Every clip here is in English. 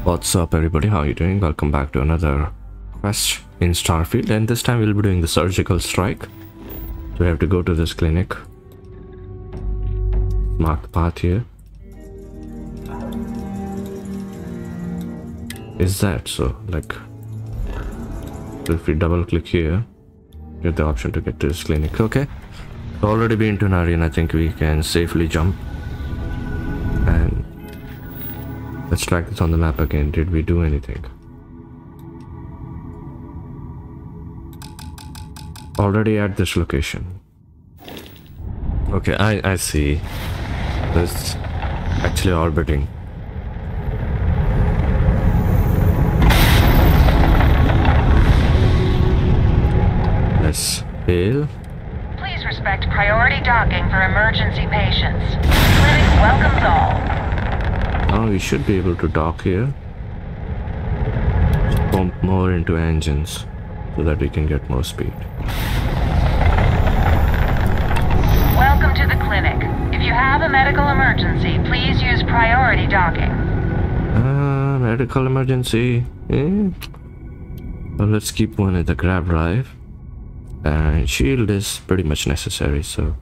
What's up everybody, how are you doing? Welcome back to another quest in Starfield, and this time we'll be doing the surgical strike. So we have to go to this clinic. Mark the path here. Is that so? Like, if we double click here, get the option to get to this clinic. Okay. Already been to an area and I think we can safely jump. And let's track this on the map again. Did we do anything? Already at this location. Okay, I see. It's actually orbiting. Let's hail. Please respect priority docking for emergency patients. Clinic welcomes all. Now we should be able to dock here. Just pump more into engines so that we can get more speed. Welcome to the clinic. If you have a medical emergency, please use priority docking. Medical emergency. Well, let's keep one at the grab drive. And shield is pretty much necessary, so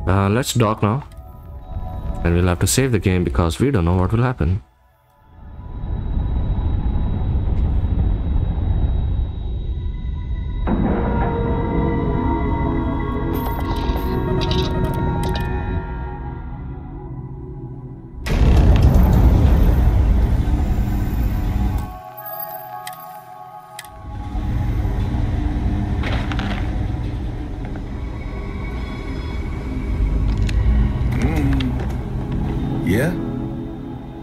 let's dock now. And we'll have to save the game because we don't know what will happen. Yeah?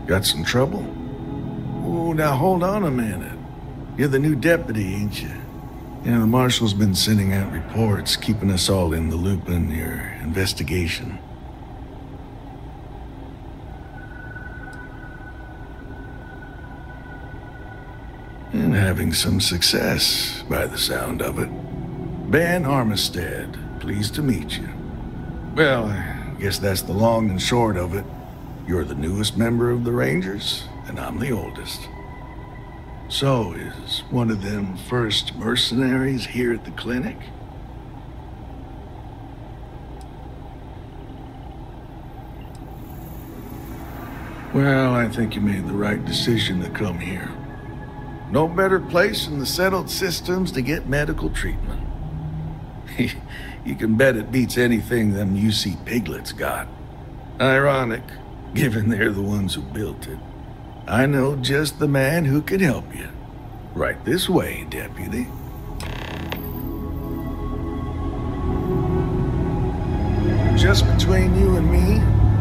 Got some trouble? Oh, now hold on a minute. You're the new deputy, ain't you? Yeah, the marshal's been sending out reports, keeping us all in the loop in your investigation. And having some success, by the sound of it. Ben Armistead, pleased to meet you. Well, I guess that's the long and short of it. You're the newest member of the Rangers, and I'm the oldest. So, is one of them first mercenaries here at the clinic? Well, I think you made the right decision to come here. No better place in the settled systems to get medical treatment. You can bet it beats anything them UC piglets got. Ironic, given they're the ones who built it. I know just the man who can help you. Right this way, Deputy. Just between you and me,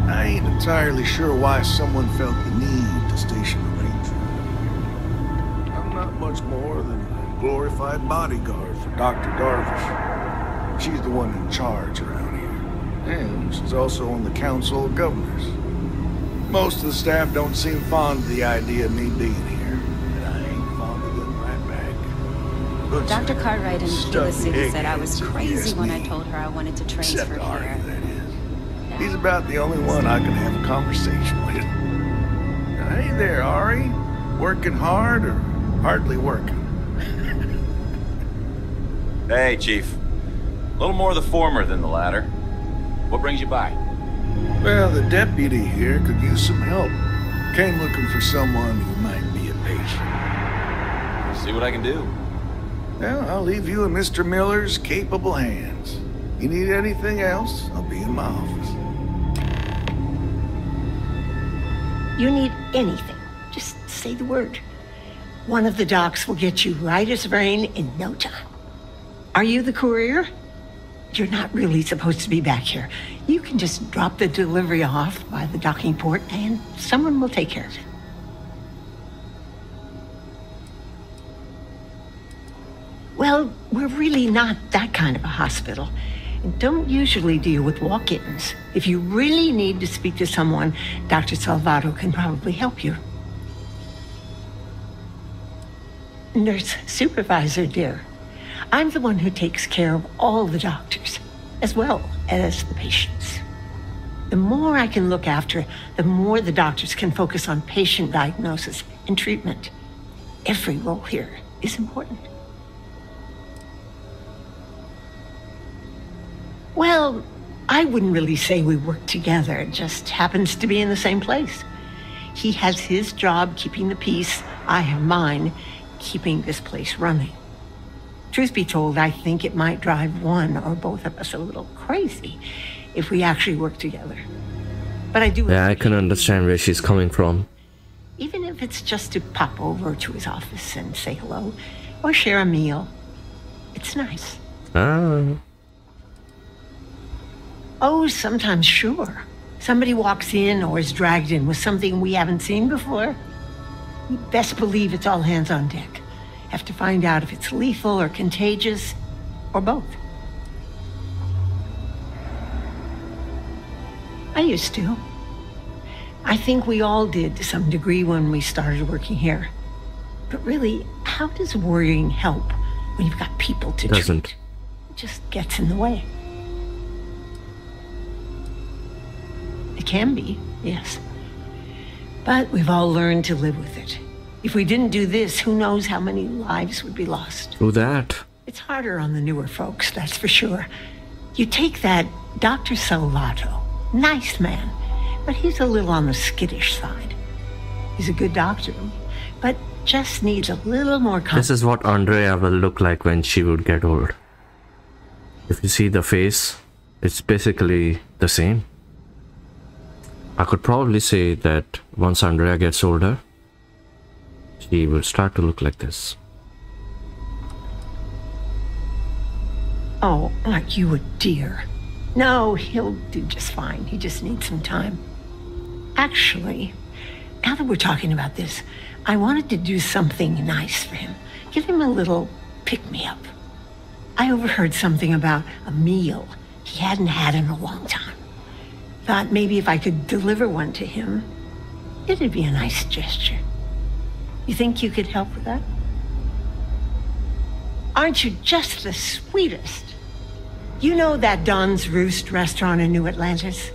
I ain't entirely sure why someone felt the need to station a ranger. I'm not much more than a glorified bodyguard for Dr. Darvish. She's the one in charge around here. And she's also on the Council of Governors. Most of the staff don't seem fond of the idea of me being here, and I ain't fond of them right back. But Dr. Cartwright in Kila City said I was crazy when I told her I wanted to transfer Ari, here. that is. He's about the only one I can have a conversation with. Hey there, Ari. Working hard or hardly working? Hey, Chief. A little more the former than the latter. What brings you by? Well, the deputy here could use some help. Came looking for someone who might be a patient. See what I can do. Well, I'll leave you in Mr. Miller's capable hands. You need anything else, I'll be in my office. You need anything, just say the word. One of the docs will get you right as rain in no time. Are you the courier? You're not really supposed to be back here. You can just drop the delivery off by the docking port and someone will take care of it. Well, we're really not that kind of a hospital and don't usually deal with walk-ins. If you really need to speak to someone, Dr. Salvato can probably help you. Nurse supervisor, dear. I'm the one who takes care of all the doctors, as well as the patients. The more I can look after, the more the doctors can focus on patient diagnosis and treatment. Every role here is important. Well, I wouldn't really say we work together. It just happens to be in the same place. He has his job keeping the peace. I have mine keeping this place running. Truth be told, I think it might drive one or both of us a little crazy if we actually work together. But I do... Yeah, I can understand where she's coming from. Even if it's just to pop over to his office and say hello or share a meal. It's nice. Ah. Oh, sometimes, sure. Somebody walks in or is dragged in with something we haven't seen before. You best believe it's all hands on deck. Have to find out if it's lethal or contagious, or both. I used to. I think we all did to some degree when we started working here. But really, how does worrying help when you've got people to Doesn't. treat? It just gets in the way. It can be, yes. But we've all learned to live with it. If we didn't do this, who knows how many lives would be lost. Through that. It's harder on the newer folks, that's for sure. You take that Dr. Salvato. Nice man, but he's a little on the skittish side. He's a good doctor, but just needs a little more This is what Andrea will look like when she would get old. If you see the face, it's basically the same. I could probably say that once Andrea gets older, she will start to look like this. Oh, aren't you a dear? No, he'll do just fine. He just needs some time. Actually, now that we're talking about this, I wanted to do something nice for him. Give him a little pick-me-up. I overheard something about a meal he hadn't had in a long time. Thought maybe if I could deliver one to him, it'd be a nice gesture. You think you could help with that? Aren't you just the sweetest? You know that Don's Roost restaurant in New Atlantis?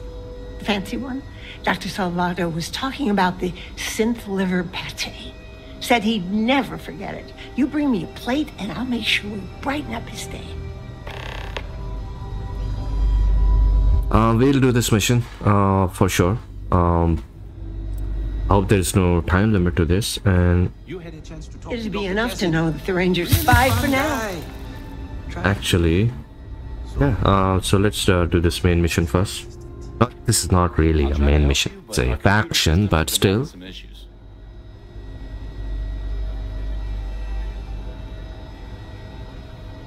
The fancy one? Dr. Salvato was talking about the synth liver pate. Said he'd never forget it. You bring me a plate and I'll make sure we brighten up his day. We'll do this mission, for sure. I hope there's no time limit to this, and It'd be enough to know that the Ranger's spy for now. actually, yeah, so let's do this main mission first. This is not really a main mission, it's a faction, but still. Some issues.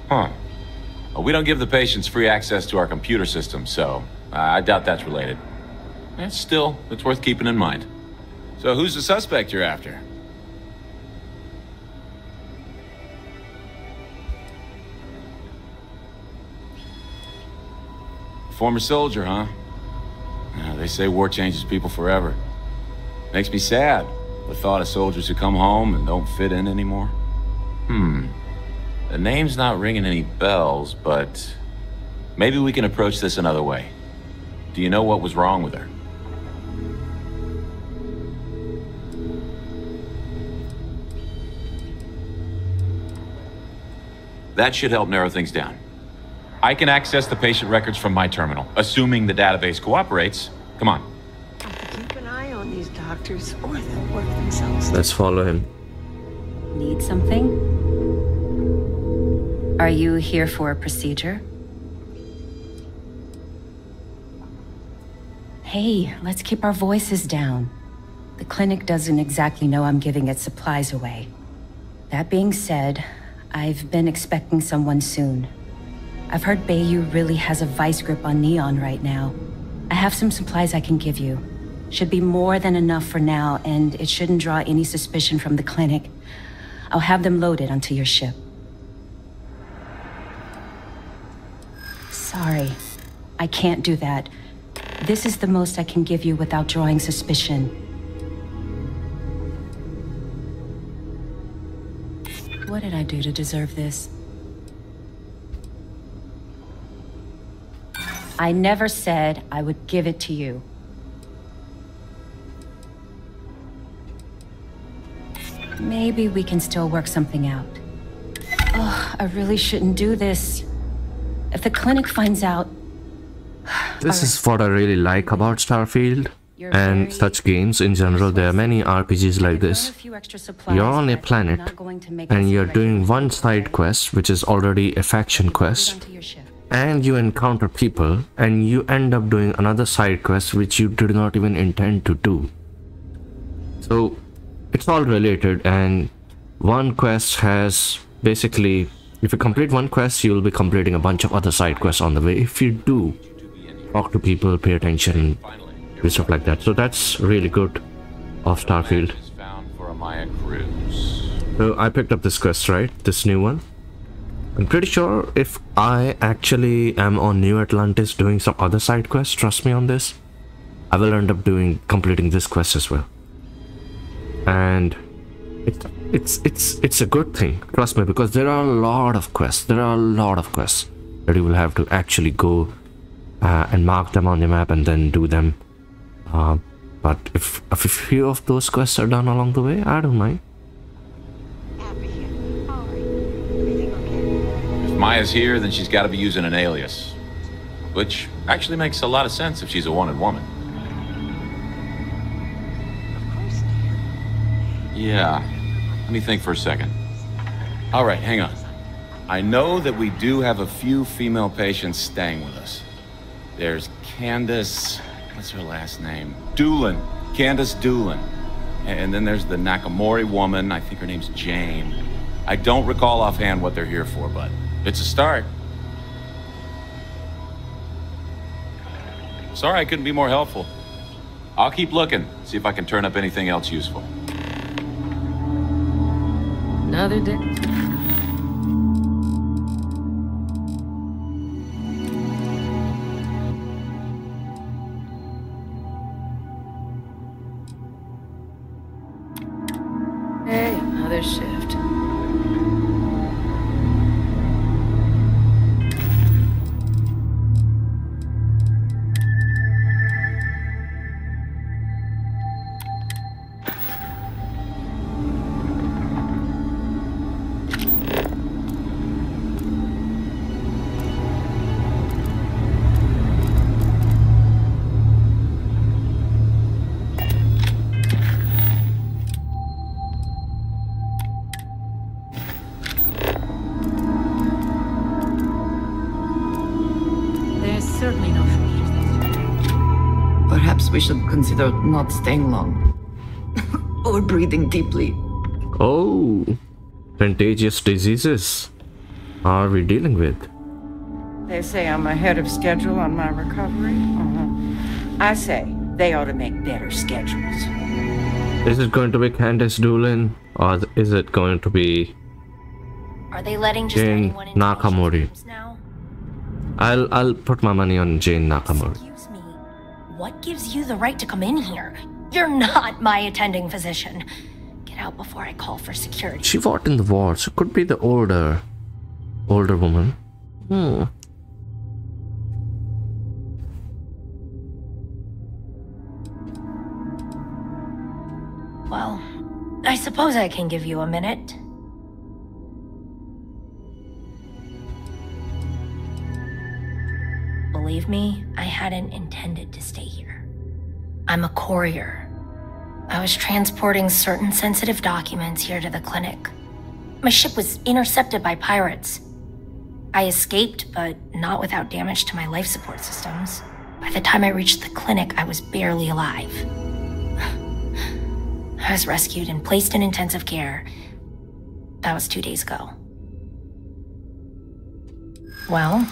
Huh. Well, we don't give the patients free access to our computer system, so I doubt that's related. Still, it's worth keeping in mind. So who's the suspect you're after? Former soldier, huh? They say war changes people forever. Makes me sad, the thought of soldiers who come home and don't fit in anymore. The name's not ringing any bells, but maybe we can approach this another way. Do you know what was wrong with her? That should help narrow things down. I can access the patient records from my terminal, assuming the database cooperates. Come on. Keep an eye on these doctors, or they'll work themselves. Let's follow him. Need something? Are you here for a procedure? Hey, let's keep our voices down. The clinic doesn't exactly know I'm giving its supplies away. That being said, I've been expecting someone soon. I've heard Bayou really has a vice grip on Neon right now. I have some supplies I can give you. Should be more than enough for now, and it shouldn't draw any suspicion from the clinic. I'll have them loaded onto your ship. Sorry, I can't do that. This is the most I can give you without drawing suspicion. What did I do to deserve this? I never said I would give it to you. Maybe we can still work something out. Oh, I really shouldn't do this. If the clinic finds out... This is what I really like about Starfield and such games in general. There are many RPGs like this. You're on a planet and you're doing one side quest, which is already a faction quest, and you encounter people and you end up doing another side quest which you did not even intend to do. So it's all related, and one quest has basically, if you complete one quest, you will be completing a bunch of other side quests on the way if you do talk to people, pay attention, and stuff like that. So that's really good of Starfield. So I picked up this quest, right? This new one. I'm pretty sure if I actually am on New Atlantis doing some other side quests, trust me on this, I will end up completing this quest as well. And it's a good thing, trust me, because there are a lot of quests. There are a lot of quests that you will have to actually go and mark them on the map and then do them. But if a few of those quests are done along the way, I don't mind. If Maya's here, then she's got to be using an alias, which actually makes a lot of sense if she's a wanted woman. Yeah, let me think for a second. All right, hang on. I know that we do have a few female patients staying with us. There's Candace, what's her last name? Doolin, Candace Doolin. And then there's the Nakamori woman, I think her name's Jane. I don't recall offhand what they're here for, but it's a start. Sorry I couldn't be more helpful. I'll keep looking, see if I can turn up anything else useful. Another day. Hey, another shift. We should consider not staying long. Or breathing deeply. Oh, contagious diseases are we dealing with? They say I'm ahead of schedule on my recovery. I say they ought to make better schedules. Is it going to be Candace Doolin, or is it going to be Are they letting just Jane anyone into Nakamori? patients' rooms now? I'll put my money on Jane Nakamori. Excuse me. What gives you the right to come in here? You're not my attending physician. Get out before I call for security. She fought in the war, so could be the older woman. Well, I suppose I can give you a minute. Believe me, I hadn't intended to stay here. I'm a courier. I was transporting certain sensitive documents here to the clinic. My ship was intercepted by pirates. I escaped, but not without damage to my life support systems. By the time I reached the clinic, I was barely alive. I was rescued and placed in intensive care. That was 2 days ago. Well,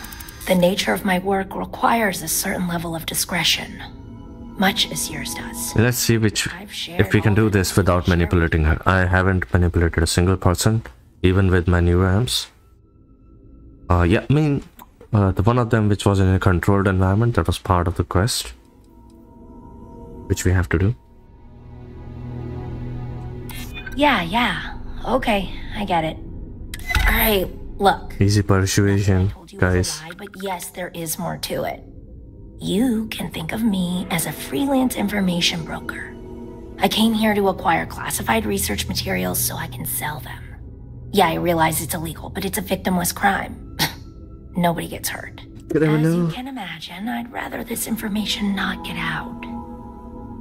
the nature of my work requires a certain level of discretion, much as yours does. Let's see if we can do this without manipulating her. I haven't manipulated a single person, even with my new ramps. Yeah, I mean, the one of them which was in a controlled environment, that was part of the quest, which we have to do. Yeah. Okay, I get it. Alright, look. Easy persuasion, guys. Lie, but yes, there is more to it. You can think of me as a freelance information broker. I came here to acquire classified research materials so I can sell them. Yeah, I realize it's illegal, but it's a victimless crime. Nobody gets hurt. As you can imagine, I'd rather this information not get out.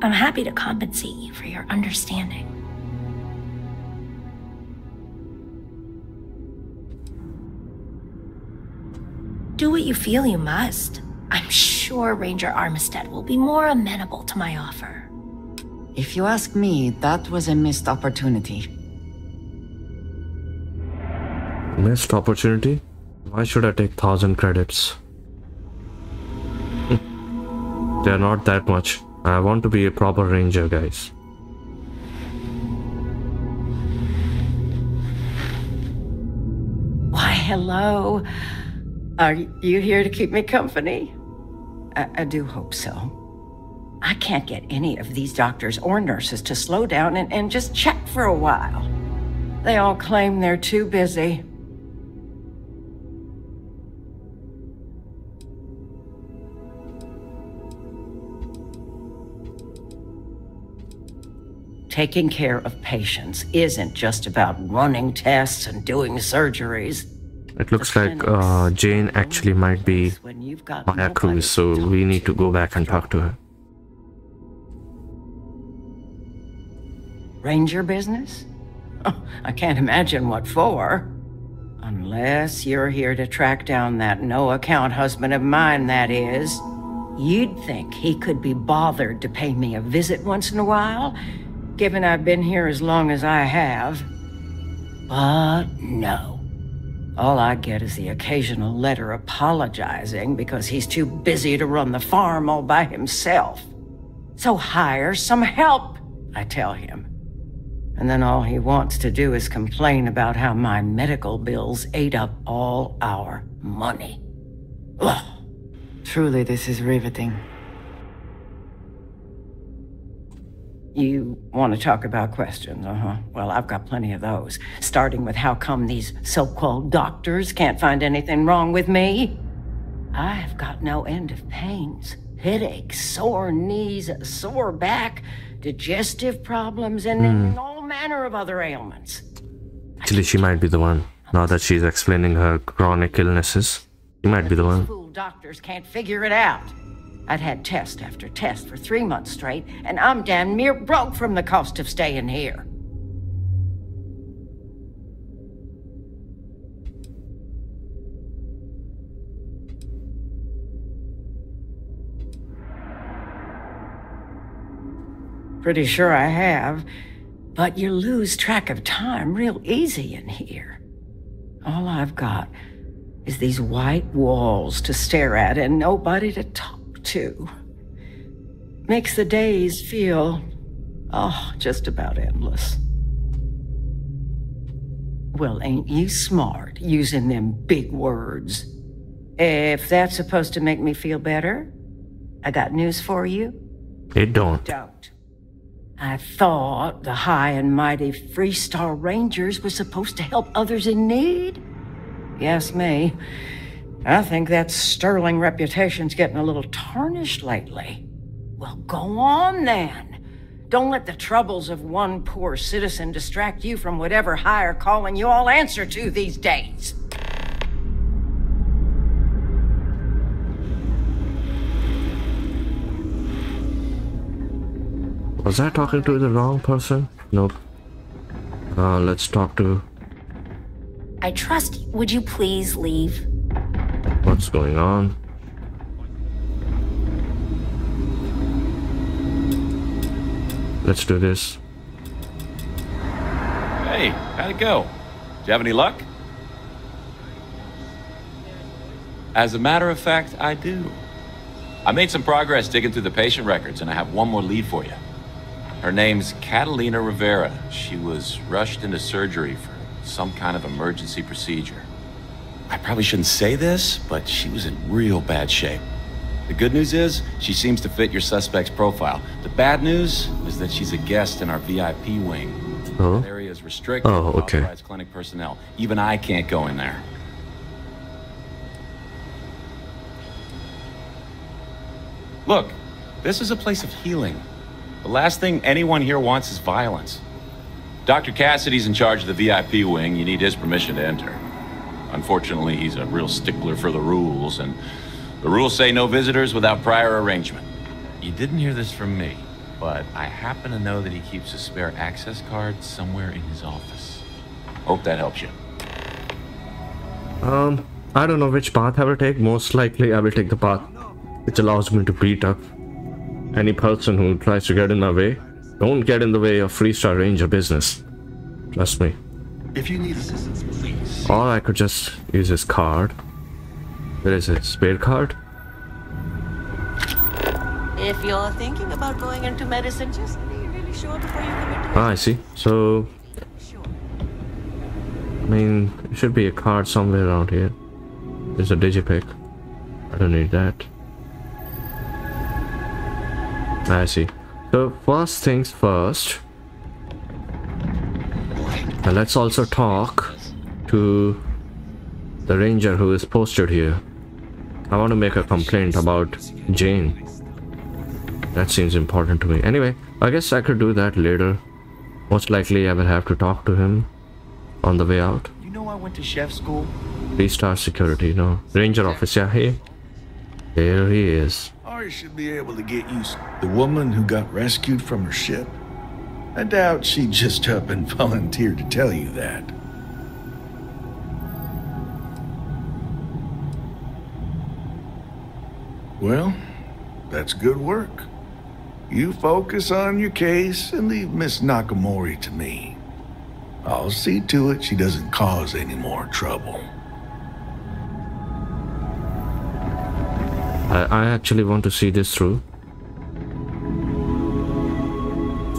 I'm happy to compensate you for your understanding. Do what you feel you must. I'm sure Ranger Armistead will be more amenable to my offer. If you ask me, that was a missed opportunity. Missed opportunity? Why should I take 1,000 credits? They're not that much. I want to be a proper ranger, guys. Why, hello. Are you here to keep me company? I do hope so. I can't get any of these doctors or nurses to slow down and just chat for a while. They all claim they're too busy. Taking care of patients isn't just about running tests and doing surgeries. It looks like Jane actually might be Maya Cruz, so we need to go back and talk to her. Ranger business? Oh, I can't imagine what for. Unless you're here to track down that no-account husband of mine, that is. You'd think he could be bothered to pay me a visit once in a while, given I've been here as long as I have. But no. All I get is the occasional letter apologizing because he's too busy to run the farm all by himself. So hire some help, I tell him. And then all he wants to do is complain about how my medical bills ate up all our money. Ugh. Truly, this is riveting. You want to talk about questions, Well, I've got plenty of those. Starting with how come these so-called doctors can't find anything wrong with me? I've got no end of pains. Headaches, sore knees, a sore back, digestive problems, and all manner of other ailments. Actually, she might be the one. Now that she's explaining her chronic illnesses, she might be the one. Fool doctors can't figure it out. I'd had test after test for 3 months straight, and I'm damn near broke from the cost of staying here. Pretty sure I have, but you lose track of time real easy in here. All I've got is these white walls to stare at and nobody to talk to. Makes the days feel, just about endless. Well, ain't you smart using them big words? If that's supposed to make me feel better, I got news for you. It don't. I thought the high and mighty Freestar Rangers were supposed to help others in need. Yes, me. I think that sterling reputation's getting a little tarnished lately. Well, go on then. Don't let the troubles of one poor citizen distract you from whatever higher calling you all answer to these days. Was I talking to the wrong person? Nope. Let's talk to... I trust you. Would you please leave? What's going on? Let's do this. Hey, how'd it go? Did you have any luck? As a matter of fact, I do. I made some progress digging through the patient records, and I have one more lead for you. Her name's Catalina Rivera. She was rushed into surgery for some kind of emergency procedure. I probably shouldn't say this, but she was in real bad shape. The good news is, she seems to fit your suspect's profile. The bad news is that she's a guest in our VIP wing. Oh? That area is restricted to authorized clinic personnel. Even I can't go in there. Look, this is a place of healing. The last thing anyone here wants is violence. Dr. Cassidy's in charge of the VIP wing. You need his permission to enter. Unfortunately, he's a real stickler for the rules, and the rules say no visitors without prior arrangement. You didn't hear this from me, but I happen to know that he keeps a spare access card somewhere in his office. Hope that helps you. I don't know which path I will take. Most likely I will take the path which allows me to beat up any person who tries to get in my way. Don't get in the way of Freestar Ranger business. Trust me. If you need assistance, please. Or I could just use his card. Where is it? Spare card? If you're thinking about going into medicine, just be really sure before you commit to it. Ah, I see. So, I mean, there should be a card somewhere around here. There's a digipick. I don't need that. I see. So first things first, let's also talk to the ranger who is posted here. I want to make a complaint about Jane. That seems important to me. Anyway, I guess I could do that later. Most likely I will have to talk to him on the way out. You know I went to chef school? 3-star security, no. Ranger office, yeah, hey. There he is. Ari should be able to get used. The woman who got rescued from her ship? I doubt she just up and volunteered to tell you that. Well, that's good work. You focus on your case and leave Miss Nakamori to me. I'll see to it she doesn't cause any more trouble. I actually want to see this through.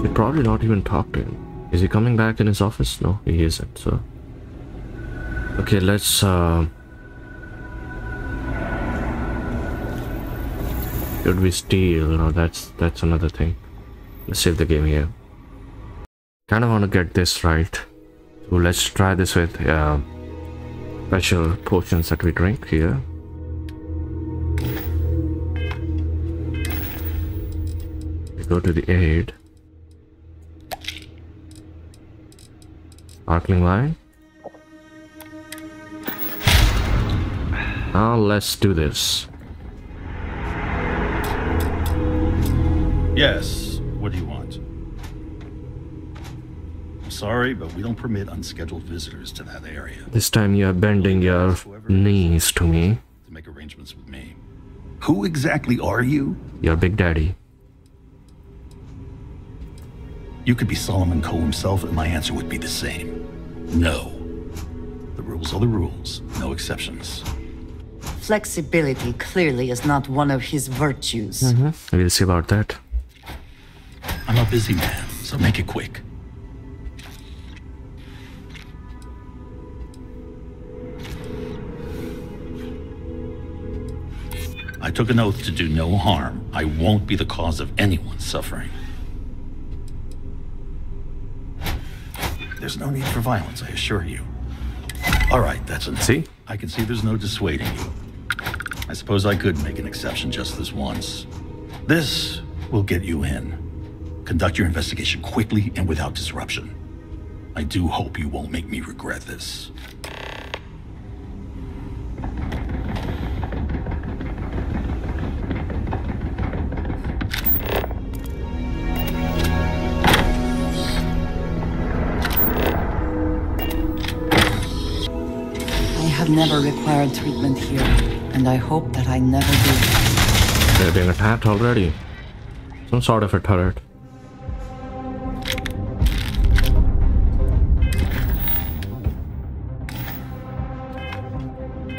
We'd probably not even talk to him. Is he coming back in his office? No, he isn't, so... Okay, let's, Should we steal? No, that's another thing. Let's save the game here. Kind of want to get this right. So let's try this with, special potions that we drink here. Go to the aid. Sparkling wine. Now let's do this. Yes, what do you want? I'm sorry, but we don't permit unscheduled visitors to that area. This time you are bending your knees to me. To make arrangements with me. Who exactly are you? Your big daddy. You could be Solomon Coe himself and my answer would be the same. No. The rules are the rules, no exceptions. Flexibility clearly is not one of his virtues. We'll see about that. I'm a busy man, so make it quick. I took an oath to do no harm. I won't be the cause of anyone's suffering. There's no need for violence, I assure you. All right, that's enough. See? I can see there's no dissuading you. I suppose I could make an exception just this once. This will get you in. Conduct your investigation quickly and without disruption. I do hope you won't make me regret this. Never required treatment here, and I hope that I never do. They're being attacked already. Some sort of a turret.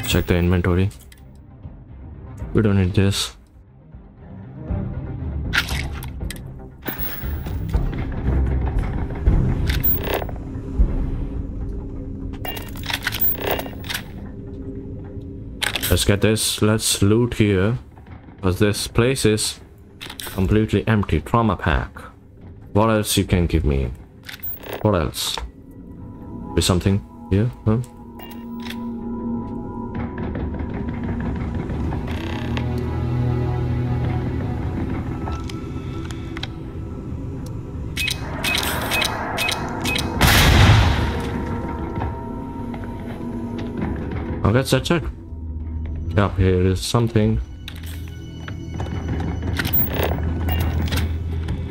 Check the inventory. We don't need this. Let's get this. Let's loot here. Because this place is completely empty. Trauma pack. What else you can give me? What else? Is something here? Huh? I guess that's it. Yep, here is something.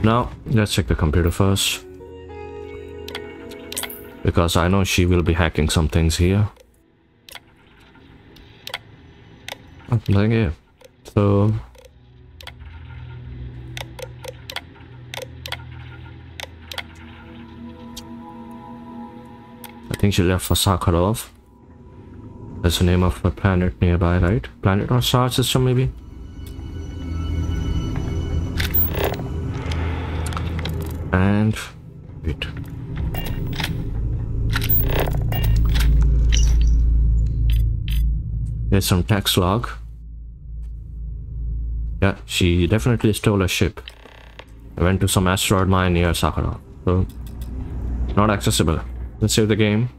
Now, let's check the computer first. Because I know she will be hacking some things here. Oh, nothing here. So... I think she left for Sakharov. That's the name of a planet nearby, right? Planet or star system, maybe? And... wait. There's some text log. Yeah, she definitely stole a ship. I went to some asteroid mine near Sakharov. So, not accessible. Let's save the game.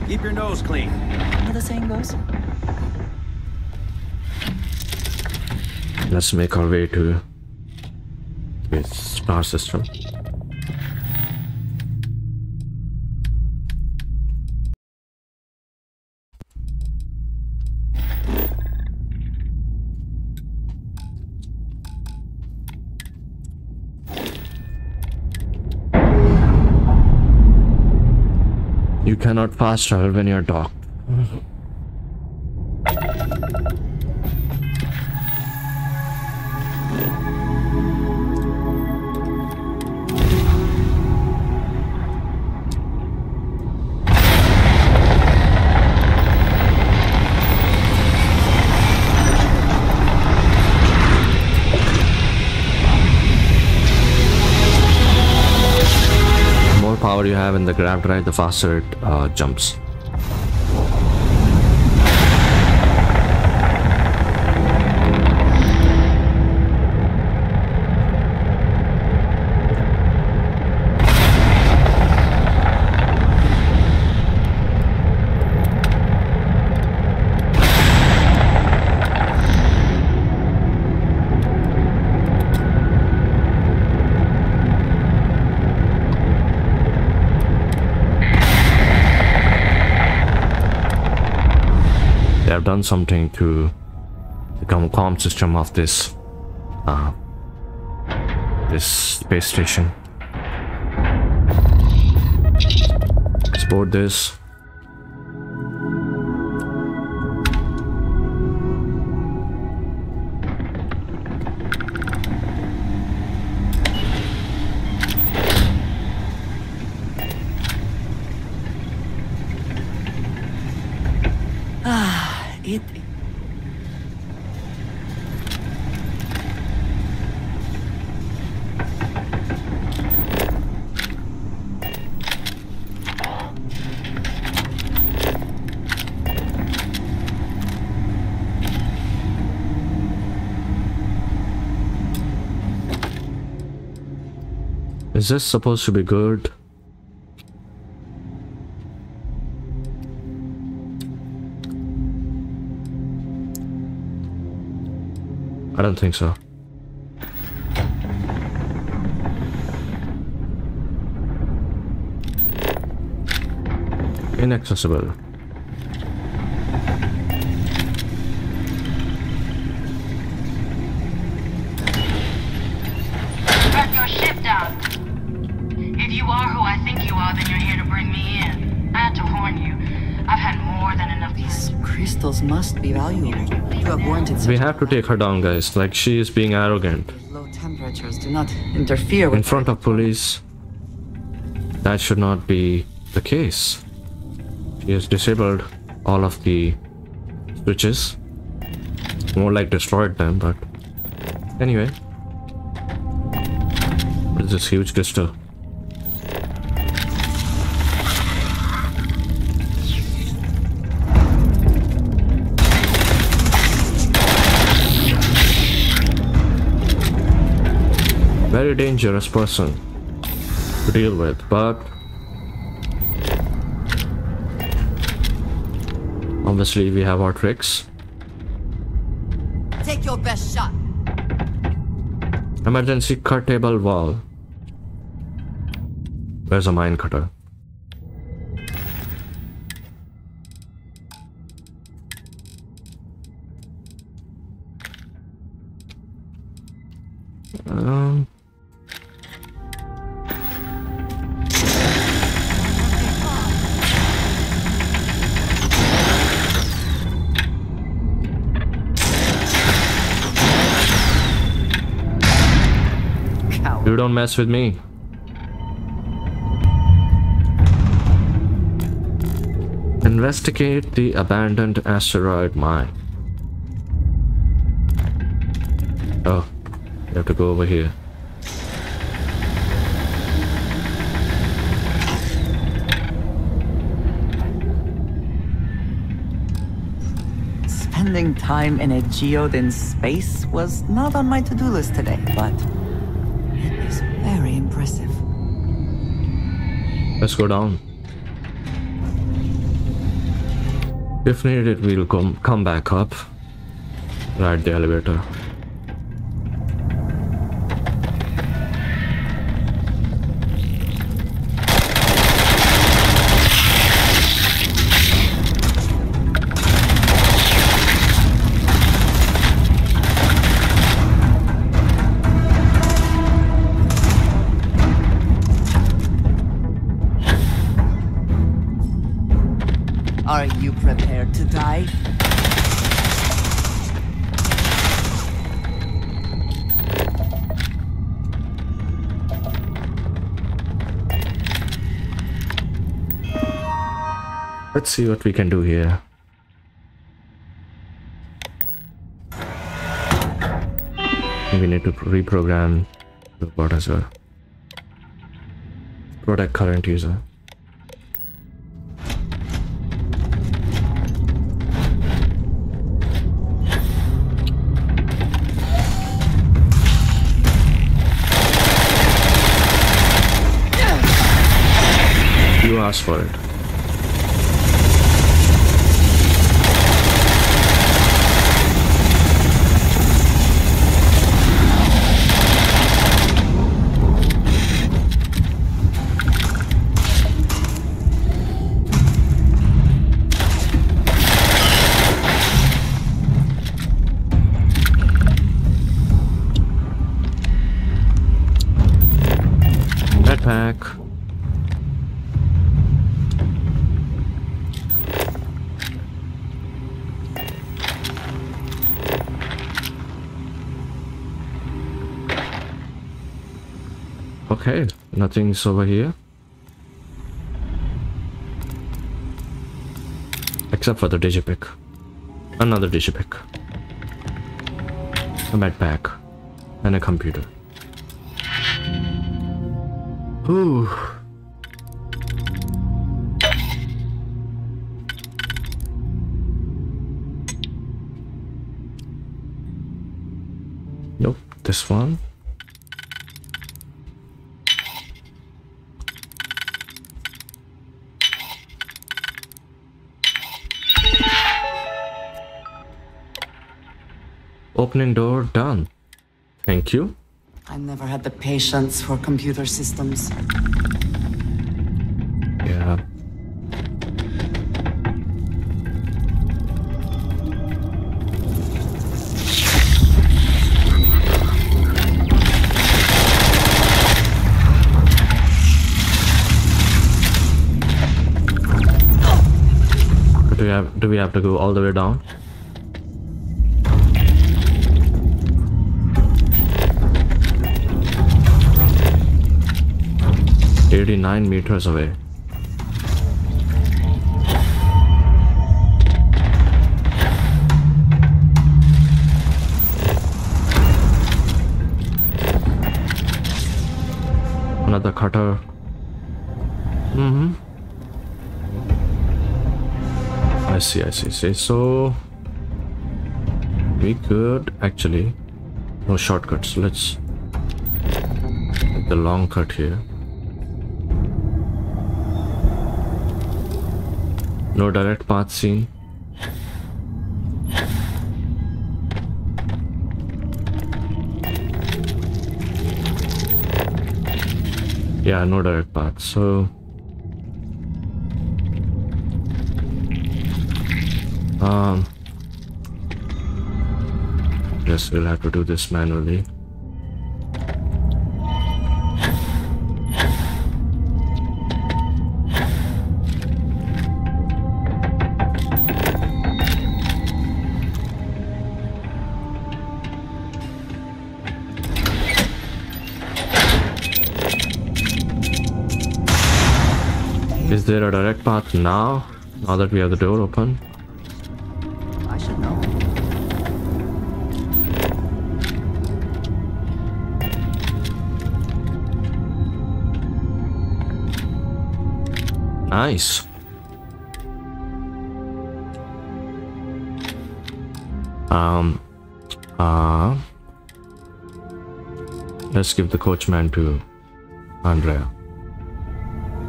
Keep your nose clean. How the saying goes? Let's make our way to this star system. You cannot fast travel when you're docked. The more power you have in the grab drive, the faster it jumps. They have done something to become a comm system of this this space station. Let's board this. Is this supposed to be good? I don't think so. Inaccessible. Track your ship down. If you are who I think you are, then you're here to bring me in. I had to warn you. I've had more than enough. These crystals must be valuable to have warranted such We have to take her down, guys. Like, she is being arrogant. low temperatures do not interfere with In front of police. That should not be the case. She has disabled all of the switches. More like destroyed them, but anyway. What is this huge crystal? Very dangerous person to deal with, but obviously we have our tricks. Take your best shot. Emergency cuttable wall. Where's a mine cutter? You don't mess with me. Investigate the abandoned asteroid mine. Oh, you have to go over here. Spending time in a geode in space was not on my to-do list today, but it is very impressive. Let's go down. If needed, we'll come back up. Ride the elevator. Are you prepared to die? Let's see what we can do here. We need to reprogram the bot as well. Protect current user. You asked for it. Backpack. Okay, nothing's over here. Except for the digipick. Another digipick. A medpack. And a computer. Ooh. Nope, this one. Opening door done. Thank you. I never had the patience for computer systems. Yeah. Do we have to go all the way down? $89 meters away. Another cutter. I see. So we could actually no shortcuts. Let's take the long cut here. No direct path seen. Yeah, no direct path. So guess we'll have to do this manually. Is there a direct path now that we have the door open? I should know. Nice. Let's give the coachman to Andrea.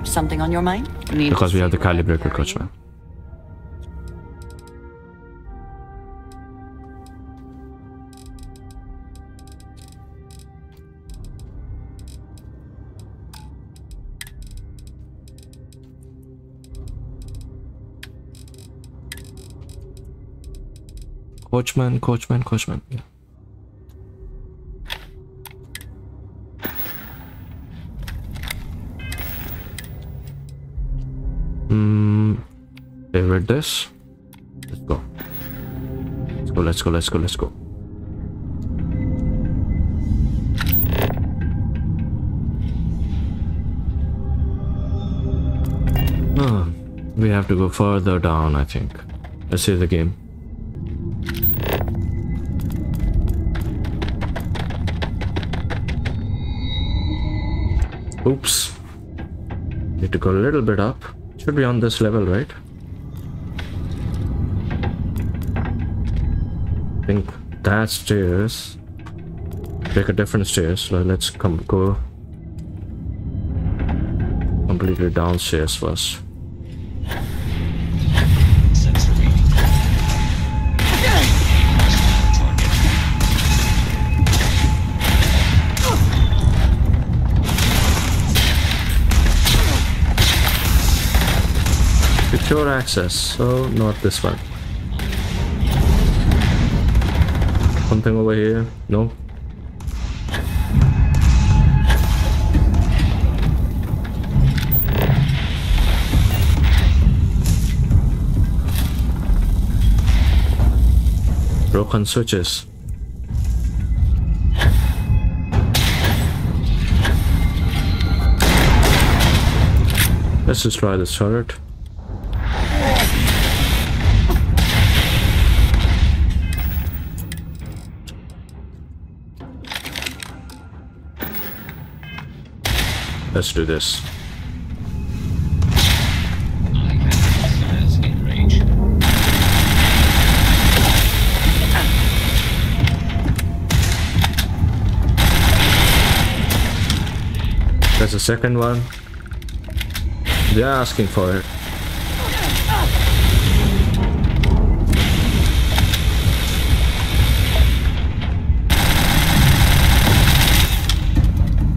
Something on your mind? Because we have the calibrated coachman. Coachman. Yeah. Favorite this. Let's go. Let's go. We have to go further down, I think. Let's save the game. Oops. Need to go a little bit up. Should be on this level, right? I think that stairs. Take a different stairs. So let's go completely downstairs first. Secure access, so not this one. Something over here? No. Broken switches. Let's destroy this turret. Let's do this. There's a second one. They're asking for it.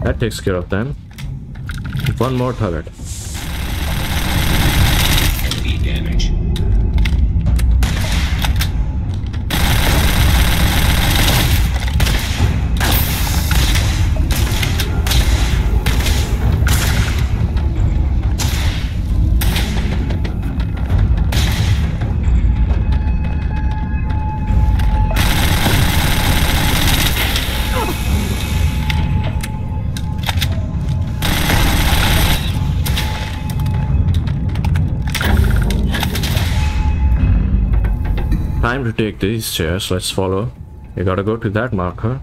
That takes care of them. One more turret. Heavy damage. Time to take these stairs. Let's follow. You gotta go to that marker.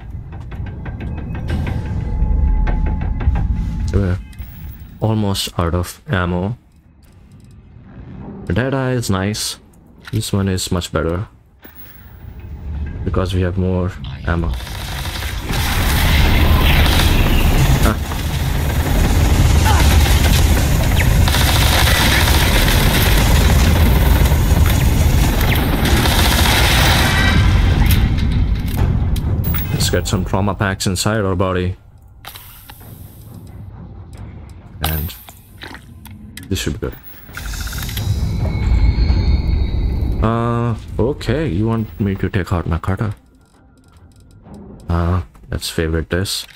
We're almost out of ammo. The Deadeye is nice. This one is much better because we have more ammo. Let's get some trauma packs inside our body. And this should be good. Okay, you want me to take out my cutter? Let's favorite this.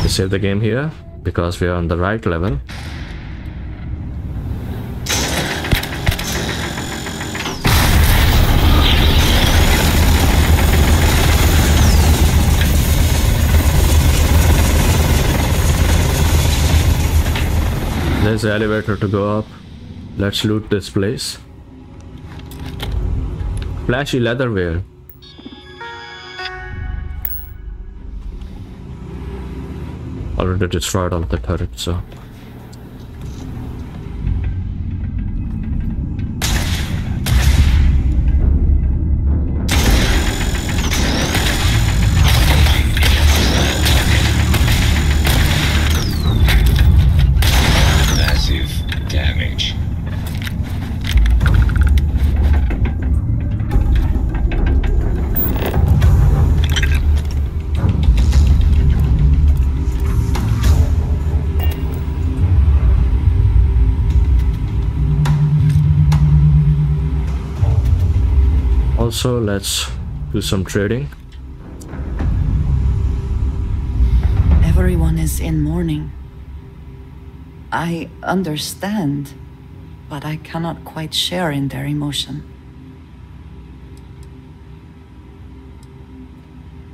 We save the game here because we are on the right level. There's the elevator to go up. Let's loot this place. Flashy leatherware. Already destroyed all the turrets, so. Also, let's do some trading. Everyone is in mourning. I understand, but I cannot quite share in their emotion.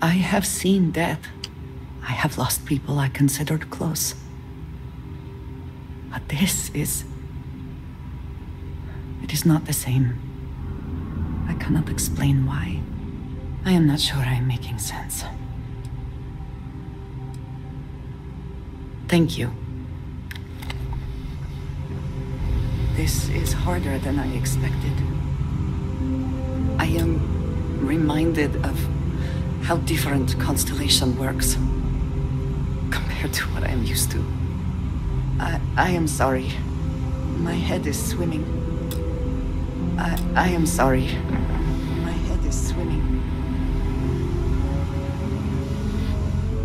I have seen death. I have lost people I considered close. But this is... it is not the same. I cannot explain why. I am not sure I am making sense. Thank you. This is harder than I expected. I am reminded of how different Constellation works compared to what I am used to. I am sorry. My head is swimming. I am sorry. My head is swimming.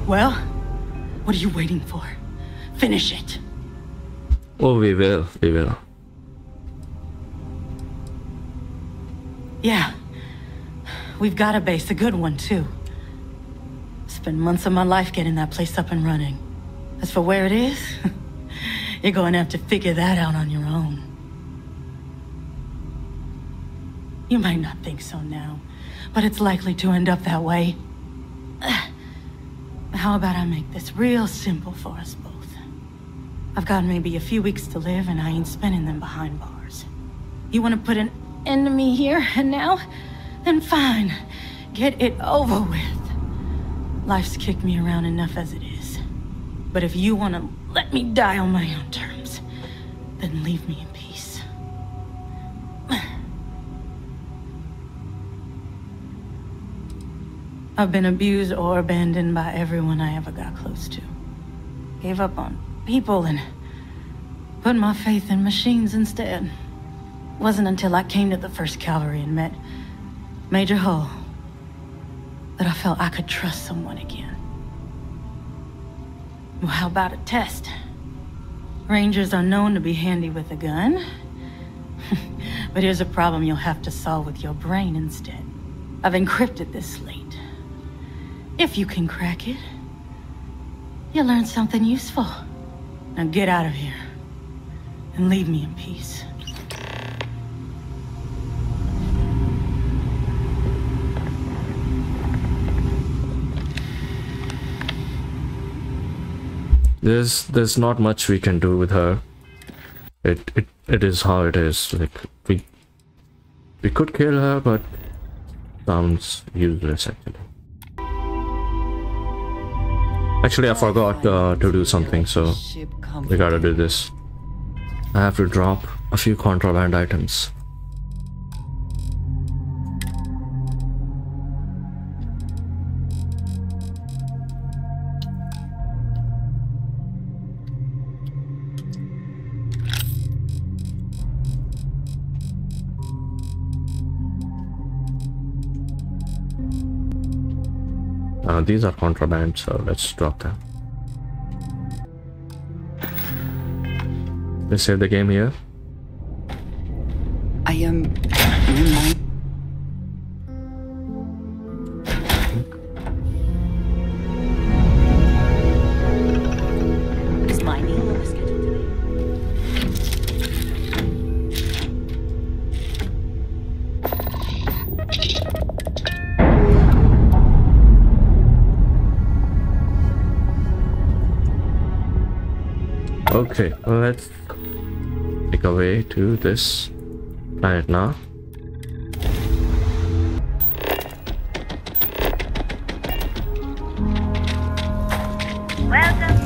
Well, what are you waiting for? Finish it. Oh, we will. We will. Yeah. We've got a base, a good one, too. Spent months of my life getting that place up and running. As for where it is, you're going to have to figure that out on your own. You might not think so now, but it's likely to end up that way. How about I make this real simple for us both? I've got maybe a few weeks to live, and I ain't spending them behind bars. You want to put an end to me here and now? Then fine. Get it over with. Life's kicked me around enough as it is. But if you want to let me die on my own terms, then leave me in peace. I've been abused or abandoned by everyone I ever got close to. Gave up on people and put my faith in machines instead. Wasn't until I came to the 1st Cavalry and met Major Hull that I felt I could trust someone again. Well, how about a test? Rangers are known to be handy with a gun. But here's a problem you'll have to solve with your brain instead. I've encrypted this slate. If you can crack it, you'll learn something useful. Now get out of here and leave me in peace. There's not much we can do with her. It is how it is. Like we could kill her, but sounds useless actually. Actually, I forgot to do something, so we gotta do this. I have to drop a few contraband items. These are contraband, so let's drop them. Let's save the game here. I am reminded. Is my meeting on the schedule today? Okay, let's take our way to this planet now. Welcome.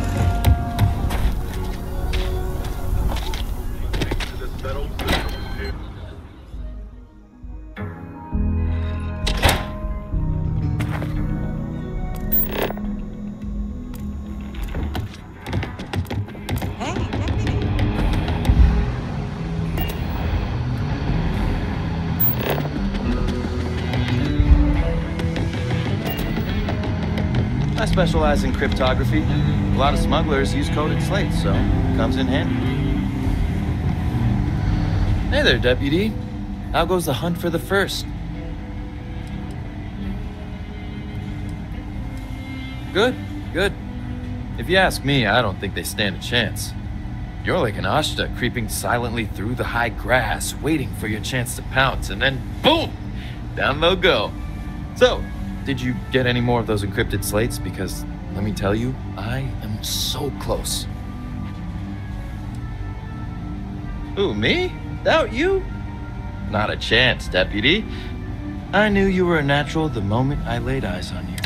Hey, deputy. I specialize in cryptography. A lot of smugglers use coded slates, so it comes in handy. Hey there, Deputy. How goes the hunt for the first? Good, good. If you ask me, I don't think they stand a chance. You're like an Ashta creeping silently through the high grass, waiting for your chance to pounce, and then boom! Down they'll go. So, did you get any more of those encrypted slates? Because, let me tell you, I am so close. Who, me? Doubt you? Not a chance, Deputy. I knew you were a natural the moment I laid eyes on you.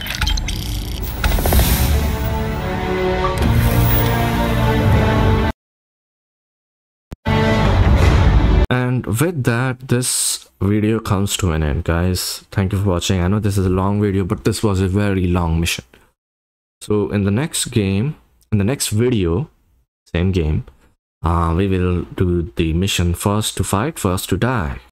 And with that, this video comes to an end, guys. Thank you for watching. I know this is a long video, but this was a very long mission. So in the next game, in the next video, same game, we will do the mission First to Fight, First to Die.